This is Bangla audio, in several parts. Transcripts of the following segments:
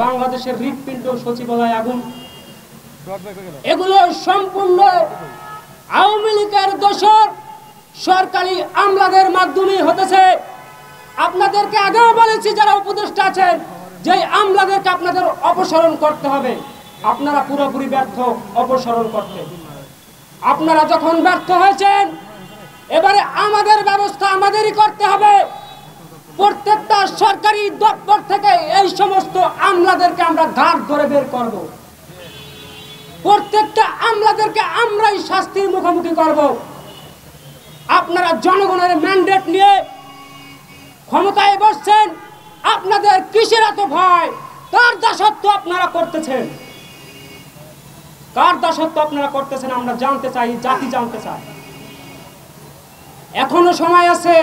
বাংলাদেশের হৃৎপিণ্ড সচিবালয় আগুন, এগুলো সম্পূর্ণ আওয়ামী লীগের দোসর সরকারি আমলাদের মাধ্যমে হতেছে। আপনাদেরকে আগেও বলেছি যারা উপদেষ্টা আছেন যে আমলাদেরকে আপনাদের অপসারণ করতে হবে। আপনারা পুরোপুরি ব্যর্থ অপসারণ করতে। আপনারা যখন ব্যর্থ হয়েছেন এবারে আমাদের ব্যবস্থা আমাদেরই করতে হবে। প্রত্যেকটা সরকারি দপ্তর থেকে এই সমস্ত আমলাদেরকে আমরা ঘাট ধরে বের করব। প্রত্যেকটা আমলাদেরকে আমরাই শাস্তির মুখোমুখি করব। আপনারা জনগণের ম্যান্ডেট নিয়ে ক্ষমতায় বসছেন, আপনাদের কিসের এত ভয়? কার দাসত্ব আপনারা করতেছেন? কার দাসত্ব আপনারা করতেছেন আমরা জানতে চাই, জাতি জানতে চাই। এখনো সময় আছে।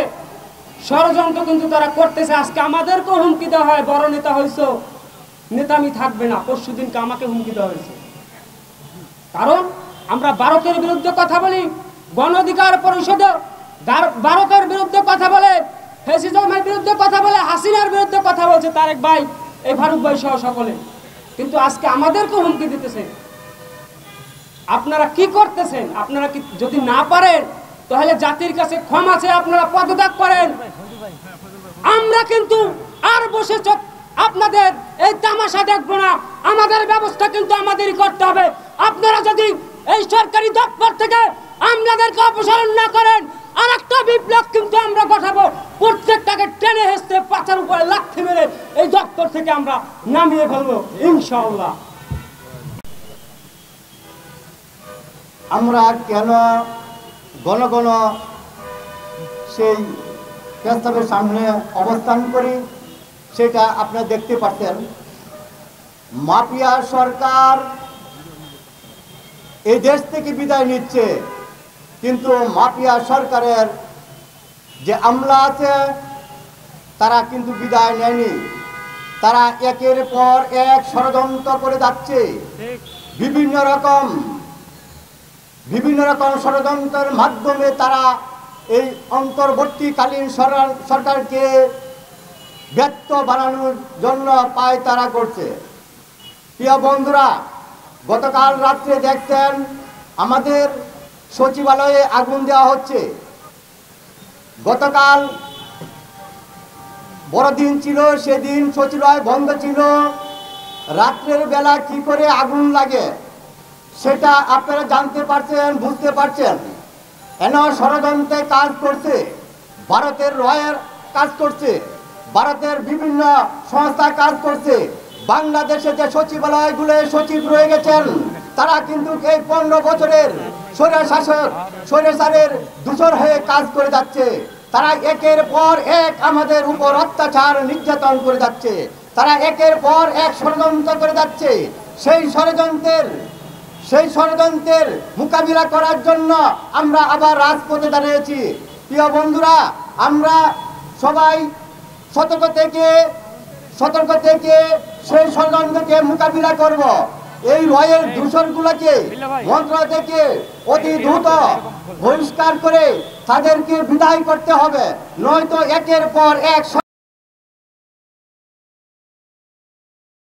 ষড়যন্ত্র কিন্তু তারা করতেছে। আজকে আমাদেরকেও হুমকি দেওয়া হয়, বড় নেতা হয়েছ, নেতামি থাকবে না। পরশুদিনকে আমাকে হুমকি দেওয়া হয়েছে। কারণ আমরা ভারতের বিরুদ্ধে কথা বলি, গণ অধিকার পরিষদে ভারতের বিরুদ্ধে কথা বলে, ফ্যাসিজমের বিরুদ্ধে কথা বলে, হাসিনার বিরুদ্ধে কথা বলছে তারেক ভাই, এই ফারুক ভাই সহ সকলে। কিন্তু আজকে আমাদেরকে হুমকি দিতেছে। আপনারা কি করতেছেন? আপনারা কি যদি না পারেন তাহলে জাতির কাছে ক্ষমা চেয়ে আপনারা পদত্যাগ করেন। আমরা কিন্তু আর বসে আপনাদের এই তামাশা দেখবো না। আমাদের ব্যবস্থা কিন্তু আমাদেরই করতে হবে। আপনারা যদি এই সরকারি দপ্তর থেকে আমলাদেরকে অপসারণ না করেন, আর একটা বিপ্লব কিন্তু আমরা ঘটাবো। প্রত্যেকটাকে টেনে হেসতে পাচার উপরে লাথি মেরে এই দপ্তর থেকে আমরা নামিয়ে ফেলবো ইনশাআল্লাহ। আমরা কেন ঘন ঘন সেই প্রস্তাবের সামনে অবস্থান করি সেটা আপনারা দেখতে পাচ্ছেন। মাফিয়া সরকার এই দেশ থেকে বিদায় নিচ্ছে, কিন্তু মাফিয়া সরকারের যে আমলা আছে তারা কিন্তু বিদায় নেয়নি। তারা একের পর এক ষড়যন্ত্র করে যাচ্ছে। বিভিন্ন রকম ষড়যন্ত্রের মাধ্যমে তারা এই অন্তর্বর্তীকালীন সরকারকে ব্যর্থ বানানোর জন্য পায় তারা করছে। প্রিয় বন্ধুরা, গতকাল রাত্রে দেখছেন আমাদের সচিবালয়ে আগুন দেওয়া হচ্ছে। গতকাল বড়দিন ছিল, সেদিন সচিবালয় বন্ধ ছিল। রাত্রের বেলা কি করে আগুন লাগে সেটা আপনারা জানতে পারছেন, বুঝতে পারছেন। এন ষড়যন্ত্রে কাজ করছে, ভারতের রয়ের কাজ করছে, ভারতের বিভিন্ন সংস্থা কাজ করছে। বাংলাদেশে যে সচিবালয়গুলো সচিব রয়ে গেছেন তারা কিন্তু এই 15 বছরের স্বৈরাচারের দূষর হয়ে কাজ করে যাচ্ছে। তারা একের পর এক আমাদের উপর অত্যাচার নির্যাতন করে যাচ্ছে। তারা একের পর এক ষড়যন্ত্র করে যাচ্ছে। সেই ষড়যন্ত্রের মোকাবিলা করার জন্য আমরা আবার রাজপথে দাঁড়িয়েছি। প্রিয় বন্ধুরা, আমরা সবাই সতর্ক থেকে সেই ষড়যন্ত্রকে মোকাবিলা করব। এই রয়ের দূষণগুলোকে মন্ত্রণালয় থেকে অতি দ্রুত বহিষ্কার করে তাদেরকে বিদায় করতে হবে, নয়তো একের পর এক